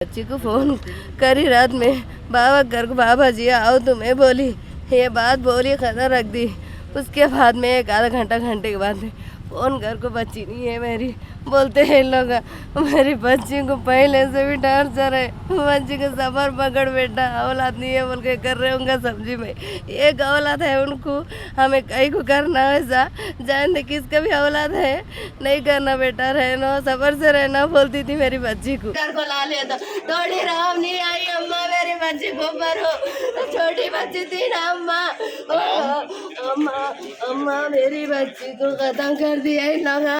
बच्ची को फ़ोन करी रात में, बाबा घर को, बाबा जी आओ तुम्हें बोली, ये बात बोली खतर रख दी। उसके बाद में एक आधा घंटे के बाद में फ़ोन घर को, बच्ची नहीं है मेरी। बोलते हैं लोग मेरी बच्ची को पहले से भी टॉर्चर है, बच्ची को सफर पकड़ बेटा, औलाद नहीं है बोल के कर रहे होंगे सब्जी में। एक औलाद है उनको, हमें कहीं को करना ऐसा जानते किसका भी औलाद है नहीं करना बेटा, रहना सफर से रहना बोलती थी मेरी बच्ची को। घर को ला लिया था, थोड़ी राम नहीं आई अम्मा मेरी बच्ची को भरो, छोटी बच्ची थी ना अम्मा, अम्मा अम्मा मेरी बच्ची को खत्म कर दिया इन लोग।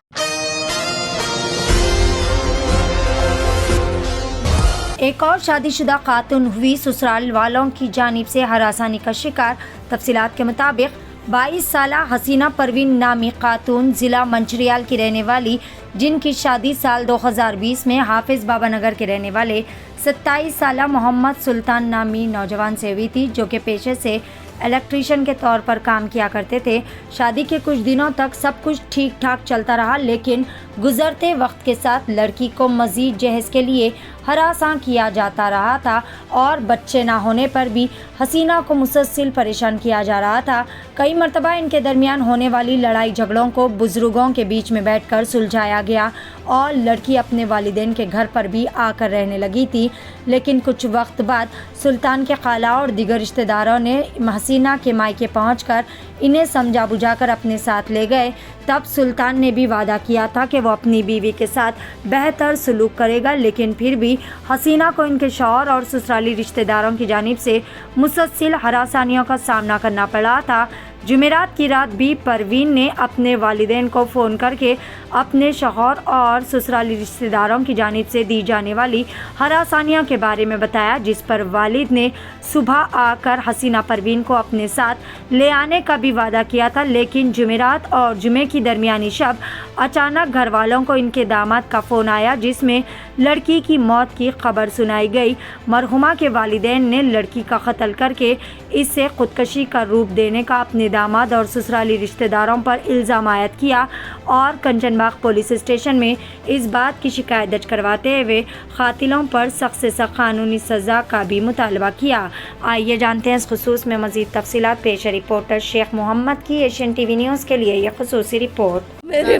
एक और शादीशुदा खातून हुई ससुराल वालों की जानिब से हरासानी का शिकार। तफसीलात के मुताबिक 22 साला हसीना परवीन नामी खातून ज़िला मंचिरियाल की रहने वाली, जिनकी शादी साल 2020 में हाफिज बाबा नगर के रहने वाले 27 साला मोहम्मद सुल्तान नामी नौजवान से हुई थी, जो कि पेशे से इलेक्ट्रीशियन के तौर पर काम किया करते थे। शादी के कुछ दिनों तक सब कुछ ठीक ठाक चलता रहा, लेकिन गुजरते वक्त के साथ लड़की को मज़ीद जहेज़ के लिए हरासा किया जाता रहा था और बच्चे ना होने पर भी हसीना को मुसलसल परेशान किया जा रहा था। कई मरतबा इनके दरमियान होने वाली लड़ाई झगड़ों को बुज़ुर्गों के बीच में बैठकर सुलझाया गया और लड़की अपने वालिदैन के घर पर भी आकर रहने लगी थी। लेकिन कुछ वक्त बाद सुल्तान के खाला और दीगर रिश्तेदारों ने हसीना के मायके पहुंचकर इन्हें समझा बुझाकर अपने साथ ले गए। तब सुल्तान ने भी वादा किया था कि वो अपनी बीवी के साथ बेहतर सलूक करेगा, लेकिन फिर भी हसीना को इनके शौहर और ससुराली रिश्तेदारों की जानिब से मुसलसल हरासानियों का सामना करना पड़ा था। जुमेरात की रात भी परवीन ने अपने वालिदैन को फ़ोन करके अपने शौहर और ससुराली रिश्तेदारों की जानिब से दी जाने वाली हरासानियों के बारे में बताया, जिस पर वालिद ने सुबह आकर हसीना परवीन को अपने साथ ले आने का भी वादा किया था। लेकिन जुमेरात और जुमे की दरमियानी शब अचानक घर वालों को इनके दामाद का फ़ोन आया, जिसमें लड़की की मौत की खबर सुनाई गई। मरहुमा के वालिदैन ने लड़की का कत्ल करके इसे खुदकशी का रूप देने का अपने दामाद और ससुराली रिश्तेदारों पर इल्ज़ाम आयद किया और कंचनबाग पुलिस स्टेशन में इस बात की शिकायत दर्ज करवाते हुए कातिलों पर सख्त से सख्त कानूनी सज़ा का भी मुतालबा किया। आइए जानते हैं इस खुसूस में मज़ीद तफसीलात। पेश है रिपोर्टर शेख मोहम्मद की एशियन टीवी न्यूज़ के लिए यह खुसूसी रिपोर्ट। मेरी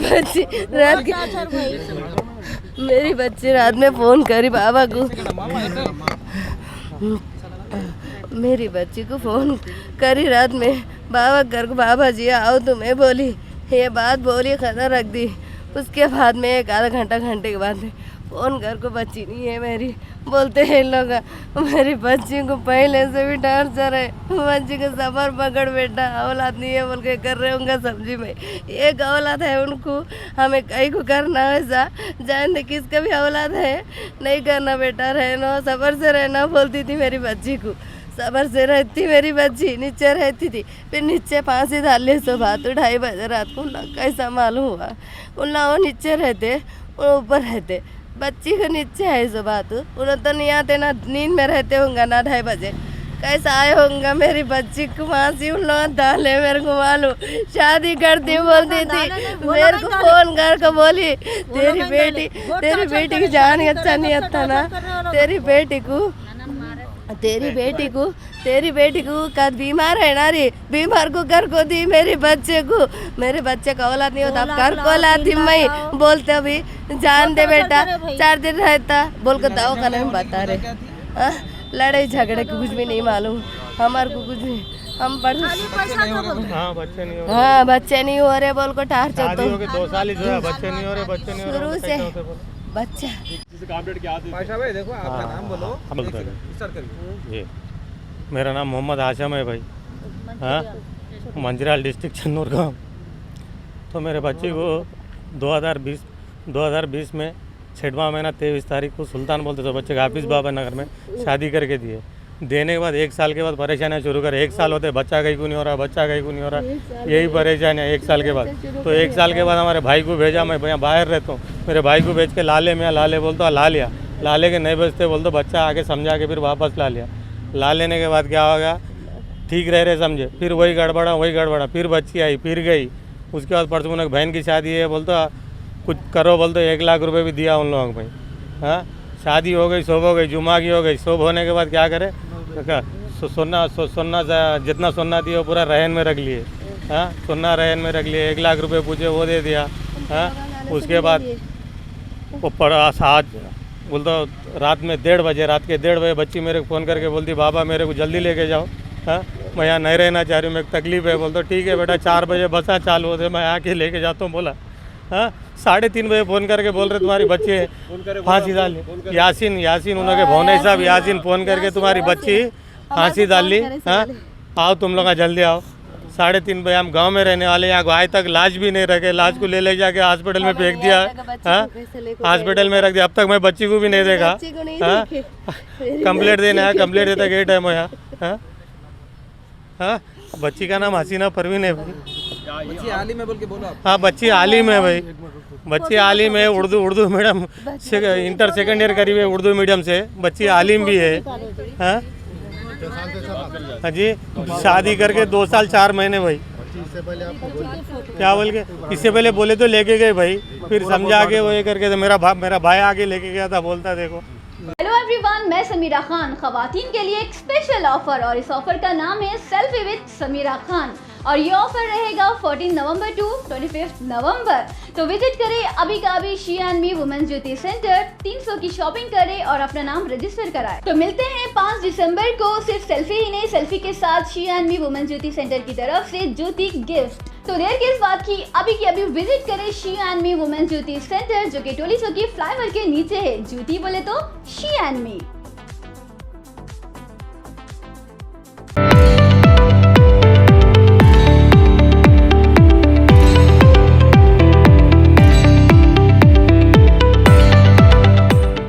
बच्ची रात में फ़ोन करी बाबा को, मेरी बच्ची को फ़ोन करी रात में, बाबा घर को, बाबा जी आओ तुम्हें बोली, ये बात बोली खतर रख दी। उसके बाद में एक आधा घंटे के बाद में फ़ोन घर को, बच्ची नहीं है मेरी। बोलते हैं लोग मेरी बच्ची को पहले से भी टॉर्चर है, बच्ची को सफर पकड़ बेटा, औलाद नहीं है बोल के कर रहे होंगे सब्जी में। एक औलाद है उनको, हमें कहीं को करना ऐसा जानते किसका भी औलाद है नहीं करना बेटा, रहना सफर से रहना बोलती थी मेरी बच्ची को। सबर से रहती मेरी बच्ची, नीचे रहती थी, फिर नीचे फांसी डाल ली। सुबह तो 2:30 बजे रात को कैसा मालूम हुआ, उन वो नीचे रहते, वो ऊपर रहते। बच्ची को नीचे है सुबह तो उन्हें तो नहीं आते, ना नींद में रहते होंगे, ना 2:30 बजे कैसा आए होंगे। मेरी बच्ची को फांसी उन लोग डाले, मेरे को मालूम शादी करती बोलती थी, मेरे को फ़ोन कर बोली तेरी बेटी की जान अच्छा नहीं आता ना, तेरी बेटी को कद बीमार है ना रे, बीमार को घर को दी मेरे बच्चे का औलाद नहीं होता, घर को लाती मैं। बोलते अभी जान दे बेटा, 4 दिन रहता बोल कर दाव का नहीं बता रहे। लड़ाई झगड़े को कुछ भी नहीं मालूम हमारे को, कुछ भी हम पढ़ हाँ बच्चे नहीं हो रहे बोल को टार्चर। तो 2 साल बच्चे नहीं हो रहे शुरू से बच्चा। भाई देखो आपका नाम बोलो। ये मेरा नाम मोहम्मद आशम है भाई, हाँ, मंचिरियाल डिस्ट्रिक्ट चन्नूर गाँव। तो मेरे बच्ची को 2020 में 6वां महीना 23 तारीख को सुल्तान बोलते थे बच्चे का हाफिज बाबा नगर में शादी करके दिए। देने के बाद 1 साल के बाद परेशानियाँ शुरू कर, 1 साल होते बच्चा कहीं को नहीं हो रहा, यही परेशानियाँ 1 साल के बाद। तो 1 साल के बाद हमारे भाई को भेजा, मैं यहाँ बाहर रहता हूँ, मेरे भाई को भेज के लाले बोलता ला लिया, लाले के नहीं बचते बोलते बच्चा आके समझा के फिर वापस ला लिया। ला लेने के बाद क्या हो गया, ठीक रहे समझे, फिर वही गड़बड़ा, फिर बच्ची आई, फिर गई। उसके बाद परसों उन्हें बहन की शादी है, बोलता कुछ करो, बोलते 1 लाख रुपये भी दिया उन लोगों को भाई, हाँ। शादी हो गई, सब हो गई, जुमा की हो गई, सब होने के बाद क्या करे, सोना जितना सोना दिया वो पूरा रहन में रख लिए। हाँ, सोना रहन में रख लिए, 1 लाख रुपए पूछे वो दे दिया। हाँ, उसके बाद वो पड़ा आज बोलता रात में 1:30 बजे बच्ची मेरे को फ़ोन करके बोलती बाबा मेरे को जल्दी लेके जाओ। हाँ, मैं यहाँ नहीं रहना चाह रही हूँ, मेरे को तकलीफ़ है। बोलता ठीक है बेटा, 4 बजे बसा चालू होते, मैं आके लेके जाता हूँ। बोला हाँ, 3:30 बजे फ़ोन करके बोल रहे तुम्हारी बच्ची फांसी डाली। यासीन उन्होंने भवनेश साहब यासीन फ़ोन करके तुम्हारी बच्ची फांसी डाल ली। हाँ, आओ तुम लोग जल्दी आओ। 3:30 बजे हम गांव में रहने वाले, यहाँ आज तक लाश भी नहीं रखे, लाश को ले जाके हॉस्पिटल में फेंक दिया। हाँ, हॉस्पिटल में रख दिया, अब तक मैं बच्ची को भी नहीं देखा। हाँ, कंप्लेंट देने आया, कंप्लेंट देता गए टाइम है यहाँ। हाँ, हाँ, बच्ची का नाम हसीना परवीन है भाई। बच्ची आलिम है बोल के बोलो आप। हाँ, बच्ची आलिम है भाई, बच्ची आलिम है, Urdu medium inter second year करी हुई है उर्दू मीडियम से, बच्ची आलिम भी है। हाँ, हाँ जी, शादी करके 2 साल 4 महीने भाई। क्या बोल के इससे पहले बोले तो लेके गए भाई, फिर समझा के वो ये करके, तो मेरा भाई आगे लेके गया था, बोलता देखो। हेलो एवरीवन, मैं समीरा खान। खवातीन के लिए एक स्पेशल ऑफर, और इस ऑफर का नाम है सेल्फी विद समीरा खान, और ये ऑफर रहेगा 14 नवंबर टू 25 नवंबर। तो विजिट करें अभी का अभी she and me women's beauty centre, 300 की शॉपिंग करें और अपना नाम रजिस्टर कराएं। तो मिलते हैं 5 दिसंबर को। सिर्फ सेल्फी ही नहीं, सेल्फी के साथ she and me women's beauty centre की तरफ से जूती गिफ्ट। तो देर किस बात की, अभी विजिट करें she and me women's beauty centre, जो कि टोली चौकी फ्लाईओवर के नीचे है। जूती बोले तो शी एंड मी।